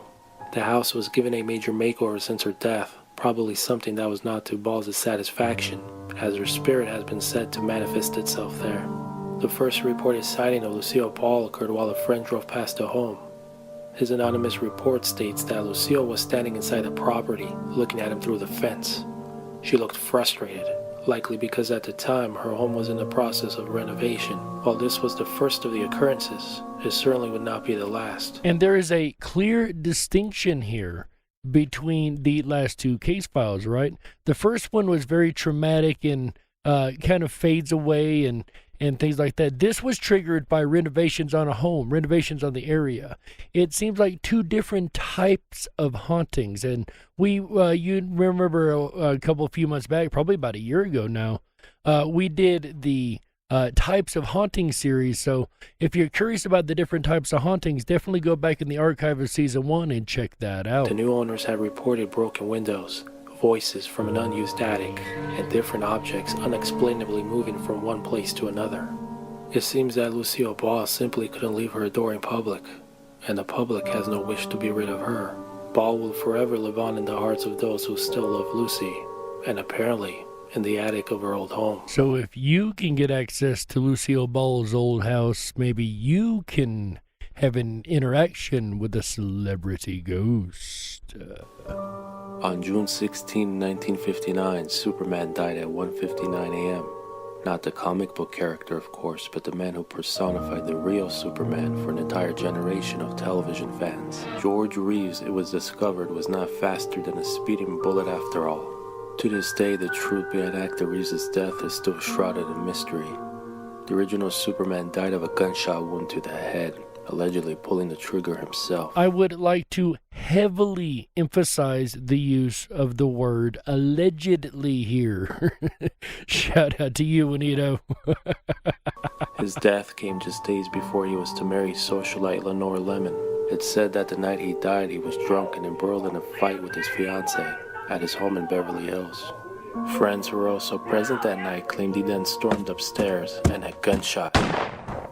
Speaker 20: The house was given a major makeover since her death, probably something that was not to Ball's satisfaction, as her spirit has been said to manifest itself there. The first reported sighting of Lucille Ball occurred while a friend drove past the home. His anonymous report states that Lucille was standing inside the property, looking at him through the fence. She looked frustrated, likely because at the time her home was in the process of renovation. While this was the first of the occurrences, it certainly would not be the last.
Speaker 3: And there is a clear distinction here between the last two case files, right? The first one was very traumatic and kind of fades away and things like that. This was triggered by renovations on a home, renovations on the area. It seems like two different types of hauntings. And you remember a few months back, probably about a year ago now, we did the types of haunting series. So if you're curious about the different types of hauntings, definitely go back in the archive of season 1 and check that out.
Speaker 20: The new owners have reported broken windows, voices from an unused attic, and different objects unexplainably moving from one place to another. It seems that Lucille Ball simply couldn't leave her adoring public, and the public has no wish to be rid of her. Ball will forever live on in the hearts of those who still love Lucy, and apparently in the attic of her old home.
Speaker 3: So if you can get access to Lucille Ball's old house, maybe you can have an interaction with a celebrity ghost.
Speaker 20: On June 16, 1959, Superman died at 1:59 a.m. Not the comic book character, of course, but the man who personified the real Superman for an entire generation of television fans. George Reeves, it was discovered, was not faster than a speeding bullet after all. To this day, the truth behind actor Reeves' death is still shrouded in mystery. The original Superman died of a gunshot wound to the head, allegedly pulling the trigger himself.
Speaker 3: I would like to heavily emphasize the use of the word allegedly here. Shout out to you, Anito.
Speaker 20: His death came just days before he was to marry socialite Lenore Lemon. It's said that the night he died, he was drunk and embroiled in a fight with his fiancée at his home in Beverly Hills. Friends who were also present that night claimed he then stormed upstairs and had gunshot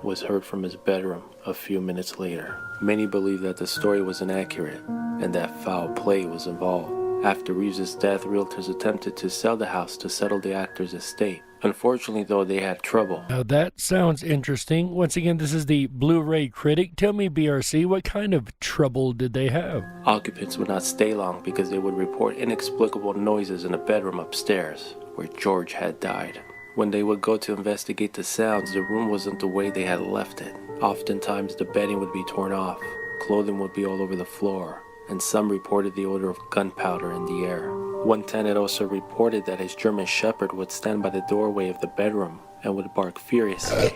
Speaker 20: was heard from his bedroom a few minutes later. Many believe that the story was inaccurate and that foul play was involved. After Reeves' death, realtors attempted to sell the house to settle the actor's estate. Unfortunately, though, they had trouble.
Speaker 3: Now that sounds interesting. Once again, this is the Blu-ray Critic. Tell me, BRC, what kind of trouble did they have?
Speaker 20: Occupants would not stay long because they would report inexplicable noises in the bedroom upstairs, where George had died. When they would go to investigate the sounds, the room wasn't the way they had left it. Oftentimes, the bedding would be torn off, clothing would be all over the floor, and some reported the odor of gunpowder in the air. One tenant also reported that his German Shepherd would stand by the doorway of the bedroom and would bark furiously,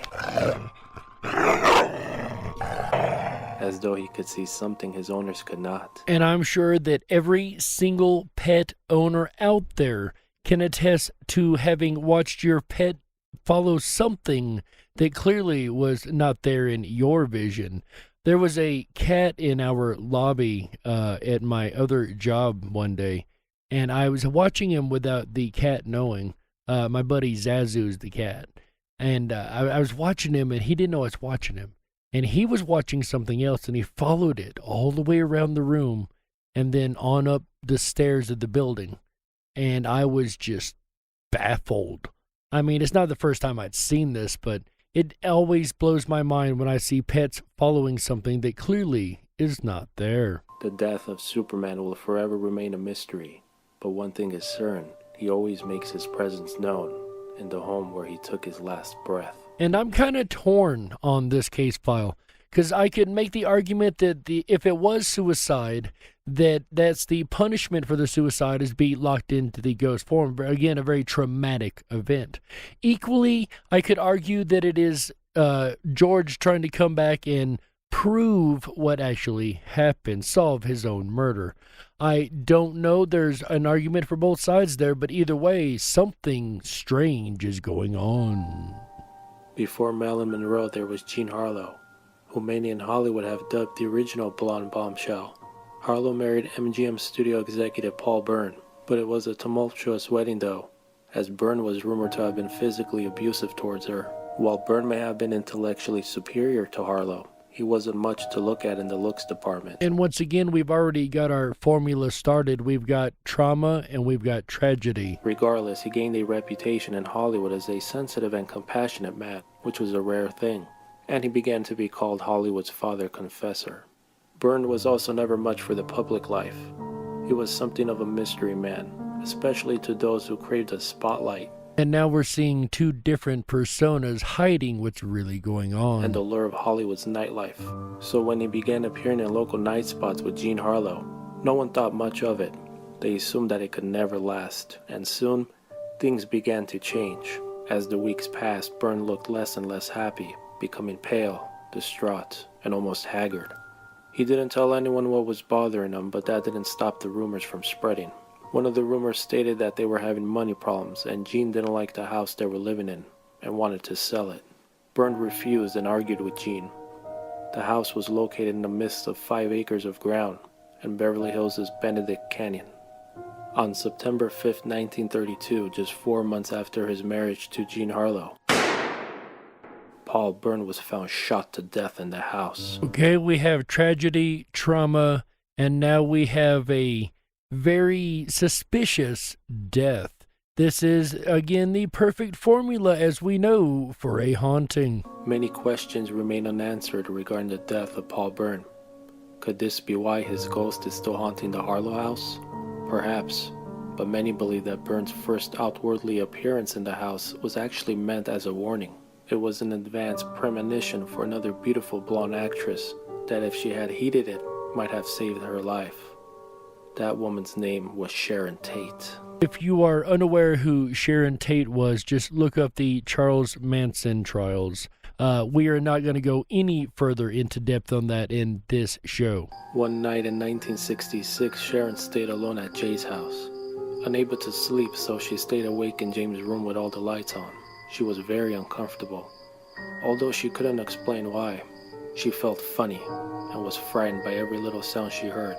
Speaker 20: as though he could see something his owners could not.
Speaker 3: And I'm sure that every single pet owner out there can attest to having watched your pet follow something that clearly was not there in your vision. There was a cat in our lobby at my other job one day, and I was watching him without the cat knowing. My buddy Zazu's the cat. And I was watching him, and he didn't know I was watching him. And he was watching something else, and he followed it all the way around the room and then on up the stairs of the building. And I was just baffled. I mean, it's not the first time I'd seen this, but it always blows my mind when I see pets following something that clearly is not there.
Speaker 20: The death of Superman will forever remain a mystery, but one thing is certain, he always makes his presence known in the home where he took his last breath.
Speaker 3: And I'm kind of torn on this case file, because I could make the argument that if it was suicide, that's the punishment for the suicide is be locked into the ghost form. Again, a very traumatic event. Equally, I could argue that it is George trying to come back and prove what actually happened, solve his own murder. I don't know. There's an argument for both sides there, but either way, something strange is going on.
Speaker 20: Before Marilyn Monroe, there was Jean Harlow, who many in Hollywood have dubbed the original blonde bombshell. Harlow married MGM studio executive Paul Byrne, but it was a tumultuous wedding though, as Byrne was rumored to have been physically abusive towards her. While Byrne may have been intellectually superior to Harlow, he wasn't much to look at in the looks department.
Speaker 3: And once again, we've already got our formula started. We've got trauma and we've got tragedy.
Speaker 20: Regardless, he gained a reputation in Hollywood as a sensitive and compassionate man, which was a rare thing, and he began to be called Hollywood's father confessor. Byrne was also never much for the public life. He was something of a mystery man, especially to those who craved a spotlight.
Speaker 3: And now we're seeing two different personas hiding what's really going on.
Speaker 20: And the lure of Hollywood's nightlife. So when he began appearing in local night spots with Jean Harlow, no one thought much of it. They assumed that it could never last. And soon, things began to change. As the weeks passed, Byrne looked less and less happy, becoming pale, distraught, and almost haggard. He didn't tell anyone what was bothering him, but that didn't stop the rumors from spreading. One of the rumors stated that they were having money problems, and Jean didn't like the house they were living in and wanted to sell it. Byrne refused and argued with Jean. The house was located in the midst of 5 acres of ground in Beverly Hills' Benedict Canyon. On September 5, 1932, just 4 months after his marriage to Jean Harlow, Paul Byrne was found shot to death in the house.
Speaker 3: Okay, we have tragedy, trauma, and now we have a very suspicious death. This is, again, the perfect formula, as we know, for a haunting.
Speaker 20: Many questions remain unanswered regarding the death of Paul Byrne. Could this be why his ghost is still haunting the Harlow house? Perhaps, but many believe that Byrne's first outwardly appearance in the house was actually meant as a warning. It was an advanced premonition for another beautiful blonde actress that if she had heeded it, might have saved her life. That woman's name was Sharon Tate.
Speaker 3: If you are unaware who Sharon Tate was, just look up the Charles Manson trials. We are not going to go any further into depth on that in this show.
Speaker 20: One night in 1966, Sharon stayed alone at Jay's house. Unable to sleep, so she stayed awake in James' room with all the lights on. She was very uncomfortable. Although she couldn't explain why, she felt funny and was frightened by every little sound she heard.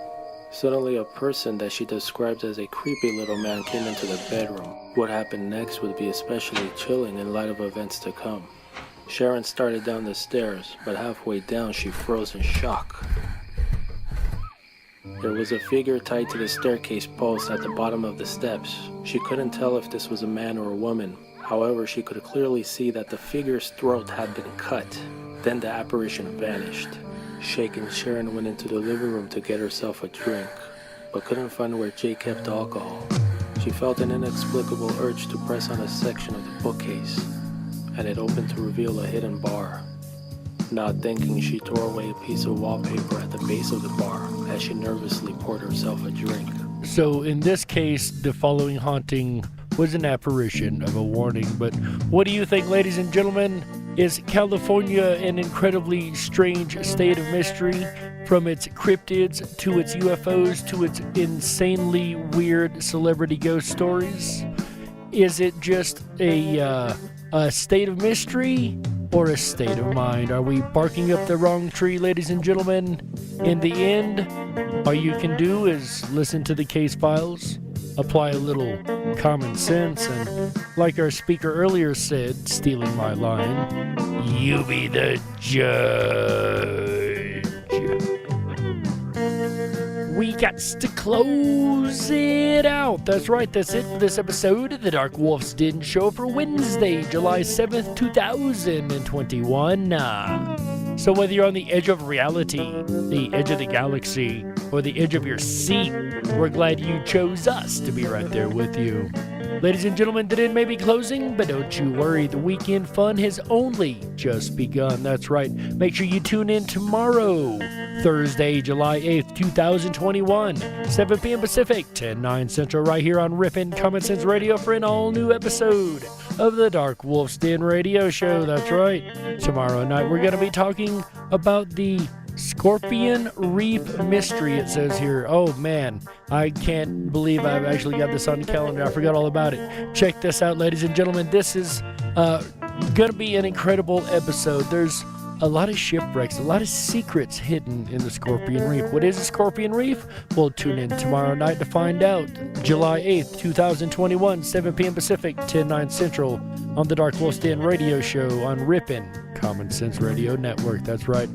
Speaker 20: Suddenly, a person that she described as a creepy little man came into the bedroom. What happened next would be especially chilling in light of events to come. Sharon started down the stairs, but halfway down she froze in shock. There was a figure tied to the staircase post at the bottom of the steps. She couldn't tell if this was a man or a woman. However, she could clearly see that the figure's throat had been cut. Then the apparition vanished. Shaken, Sharon went into the living room to get herself a drink, but couldn't find where Jay kept the alcohol. She felt an inexplicable urge to press on a section of the bookcase, and it opened to reveal a hidden bar. Not thinking, she tore away a piece of wallpaper at the base of the bar as she nervously poured herself a drink.
Speaker 3: So in this case, the following haunting was an apparition of a warning. But what do you think, ladies and gentlemen? Is California an incredibly strange state of mystery? From its cryptids to its UFOs to its insanely weird celebrity ghost stories? Is it just a state of mystery or a state of mind? Are we barking up the wrong tree, ladies and gentlemen? In the end, all you can do is listen to the case files, apply a little common sense, and like our speaker earlier said, stealing my line, you be the judge. We got to close it out. That's right, that's it for this episode of the Dark Wolf's Den Show for Wednesday, July 7th, 2021. So whether you're on the edge of reality, the edge of the galaxy, or the edge of your seat, we're glad you chose us to be right there with you. Ladies and gentlemen, the den may be closing, but don't you worry, the weekend fun has only just begun. That's right. Make sure you tune in tomorrow, Thursday, July 8th, 2021, 7 p.m. Pacific, 10/9 Central, right here on Ripon Common Sense Radio for an all-new episode of the Dark Wolf's Den Radio Show. That's right. Tomorrow night, we're going to be talking about the Scorpion Reef Mystery, it says here. Oh man, I can't believe I've actually got this on the calendar. I forgot all about it. Check this out, ladies and gentlemen. This is going to be an incredible episode. There's a lot of shipwrecks, a lot of secrets hidden in the Scorpion Reef. What is a Scorpion Reef? We'll tune in tomorrow night to find out. July 8th, 2021, 7 p.m. Pacific, 10/9 Central, on the Dark Wolf's Den Radio Show on Ripon Common Sense Radio Network. That's right.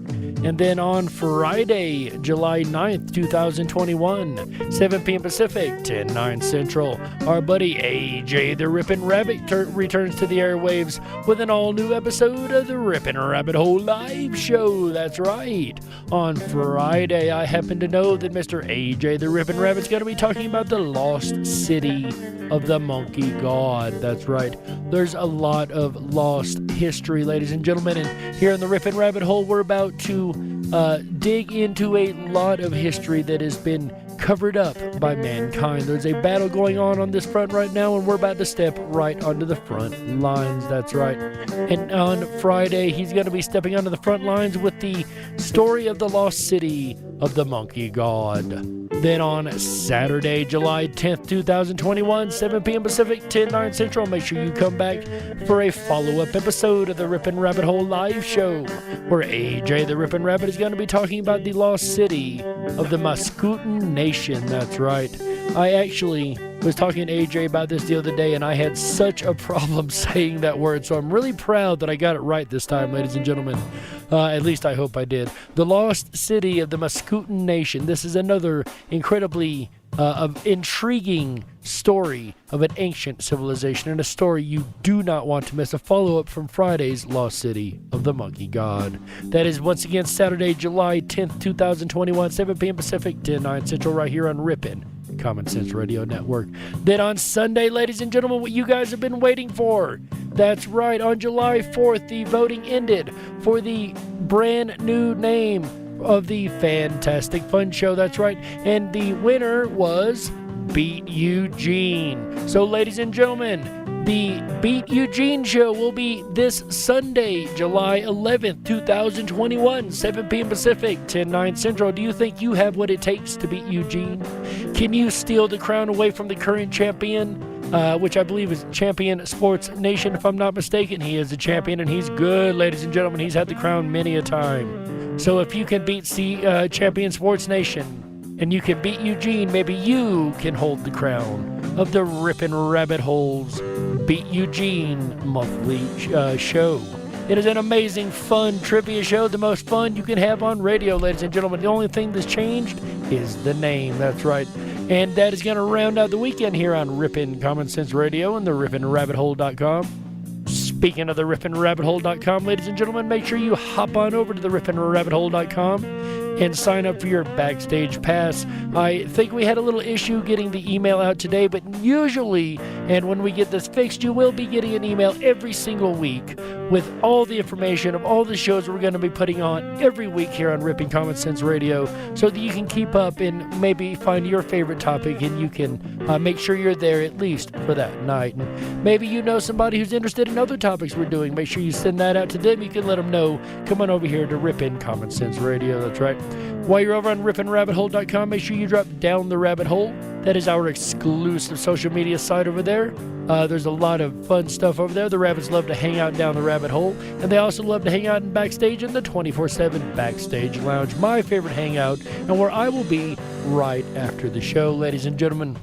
Speaker 3: And then on Friday, July 9th, 2021, 7 p.m. Pacific, 10/9 Central, our buddy AJ the Ripon Rabbit returns to the airwaves with an all-new episode of the Ripon Rabbit Hole Live Show. That's right. On Friday, I happen to know that Mr. AJ the Ripon Rabbit's going to be talking about the lost city of the Monkey God. That's right. There's a lot of lost history, ladies and gentlemen, and here in the Ripon Rabbit Hole, we're about to dig into a lot of history that has been covered up by mankind. There's a battle going on this front right now, and we're about to step right onto the front lines. That's right. And on Friday, he's going to be stepping onto the front lines with the story of the lost city of the Monkey God. Then on Saturday, July 10th, 2021, 7 p.m. Pacific, 10/9 Central, make sure you come back for a follow-up episode of the Ripon Rabbit Hole Live Show, where AJ the Ripon Rabbit is going to be talking about the lost city of the Mascouten Nation. That's right. I actually was talking to AJ about this the other day, and I had such a problem saying that word, so I'm really proud that I got it right this time, ladies and gentlemen. At least I hope I did. The lost city of the Mascouten Nation. This is another incredibly intriguing story of an ancient civilization, and a story you do not want to miss. A follow-up from Friday's Lost City of the Monkey God. That is once again Saturday, July 10th, 2021, 7 p.m. Pacific, 10/9 Central, right here on Ripon Common Sense Radio Network. Then on Sunday, ladies and gentlemen, what you guys have been waiting for. That's right, on July 4th, the voting ended for the brand new name of the Fantastic Fun Show. That's right, and the winner was Beat Eugene. So, ladies and gentlemen, the Beat Eugene show will be this Sunday, July 11th, 2021, 7 p.m. Pacific, 10/9 Central. Do you think you have what it takes to beat Eugene? Can you steal the crown away from the current champion, which I believe is Champion Sports Nation, if I'm not mistaken? He is a champion, and he's good, ladies and gentlemen. He's had the crown many a time. So if you can beat Champion Sports Nation, and you can beat Eugene, maybe you can hold the crown of the Ripon Rabbit Hole's Beat Eugene monthly show. It is an amazing, fun trivia show, the most fun you can have on radio, ladies and gentlemen. The only thing that's changed is the name. That's right. And that is going to round out the weekend here on Ripon Common Sense Radio and the RiponRabbitHole.com. Speaking of the RiponRabbitHole.com, ladies and gentlemen, make sure you hop on over to the RiponRabbitHole.com and sign up for your Backstage Pass. I think we had a little issue getting the email out today, but usually, and when we get this fixed, you will be getting an email every single week with all the information of all the shows we're going to be putting on every week here on Ripon Common Sense Radio, so that you can keep up and maybe find your favorite topic, and you can make sure you're there at least for that night. And maybe you know somebody who's interested in other topics we're doing. Make sure you send that out to them. You can let them know. Come on over here to Ripon Common Sense Radio. That's right. While you're over on RiponRabbitHole.com, make sure you drop down the rabbit hole. That is our exclusive social media site over there. There's a lot of fun stuff over there. The rabbits love to hang out down the rabbit hole, and they also love to hang out in Backstage in the 24/7 Backstage Lounge, my favorite hangout, and where I will be right after the show, ladies and gentlemen.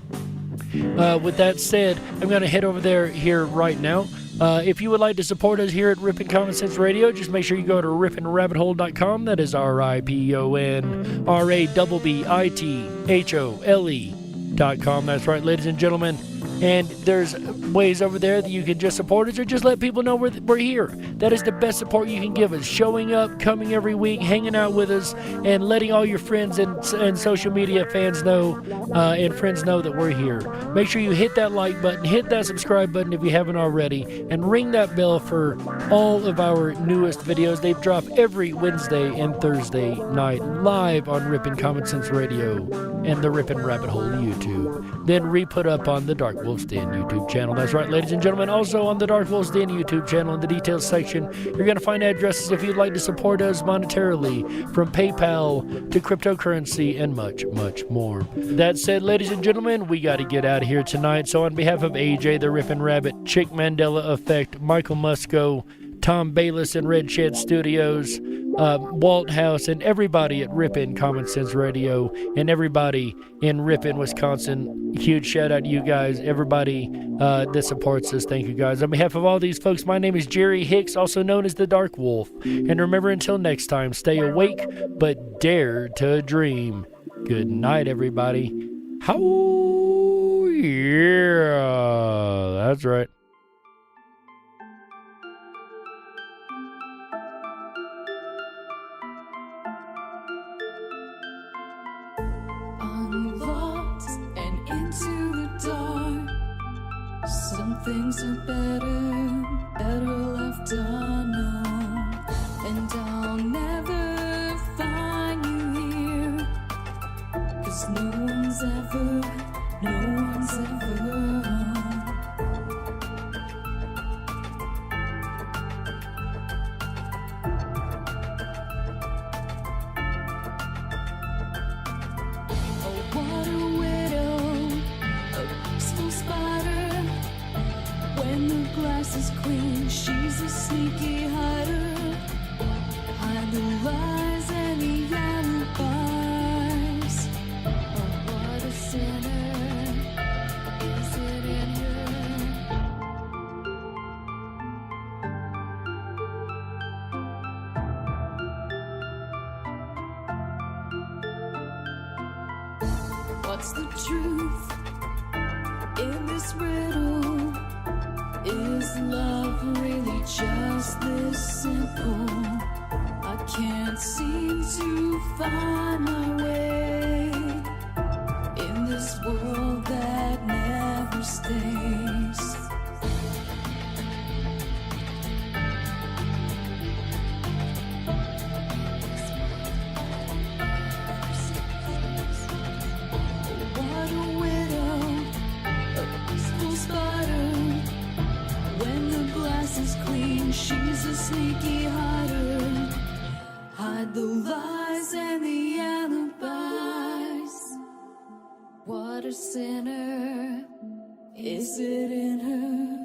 Speaker 3: With that said, I'm going to head over there here right now. If you would like to support us here at Ripon Common Sense Radio, just make sure you go to RiponRabbitHole.com. That is RiponRabbitHole.com. That's right, ladies and gentlemen. And there's ways over there that you can just support us or just let people know we're here. That is the best support you can give us. Showing up, coming every week, hanging out with us, and letting all your friends and social media fans know and friends know that we're here. Make sure you hit that like button, hit that subscribe button if you haven't already, and ring that bell for all of our newest videos. They drop every Wednesday and Thursday night live on Ripon Common Sense Radio and the Ripon Rabbit Hole YouTube. Then re-put up on the Dark Wolf's Den YouTube channel. That's right, ladies and gentlemen. Also on the Dark Wolf's Den YouTube channel, in the details section, you're going to find addresses if you'd like to support us monetarily, from PayPal to cryptocurrency and much, much more. That said, ladies and gentlemen, we got to get out of here tonight. So on behalf of AJ, the Ripon Rabbit, Chick Mandela Effect, Michael Musco, Tom Bayless in Red Shed Studios, Walt House, and everybody at Ripon Common Sense Radio, and everybody in Ripon, Wisconsin. Huge shout out to you guys, everybody that supports us. Thank you guys. On behalf of all these folks, my name is Jerry Hicks, also known as the Dark Wolf. And remember, until next time, stay awake, but dare to dream. Good night, everybody. How yeah, that's right.
Speaker 1: Some things are better left unknown. And I'll never find you here, 'cause no one's ever Oh, what a widow, a peaceful spider. When the glass is clean, she's a sneaky hider. Hide the lies and the alibis. Oh, what a sinner, is it in her? What's the truth in this riddle? Is love really just this simple? I can't seem to find my way in this world that never stays. What a widow, a peaceful spider. When the glass is clean, she's a sneaky hider. Hide the lies and the alibis. What a sinner, is it in her?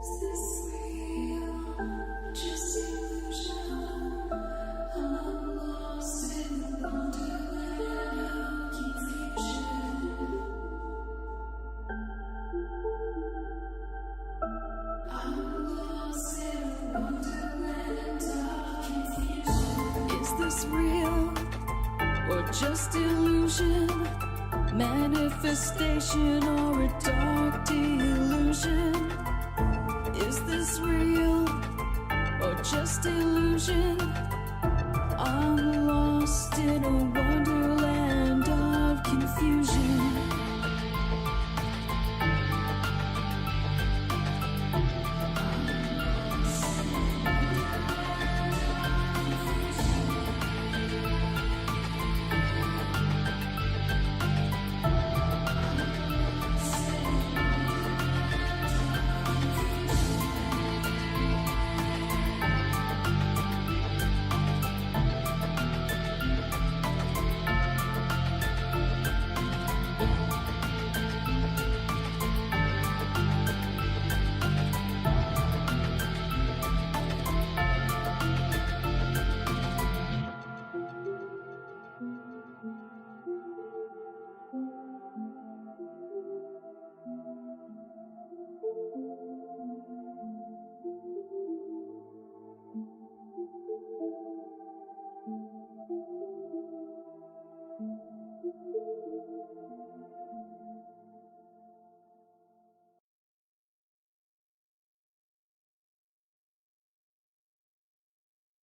Speaker 1: Is this real? Just illusion. I'm lost in the wonder. just illusion? Manifestation or a dark delusion? Is this real or just illusion? I'm lost in a wonderland of confusion.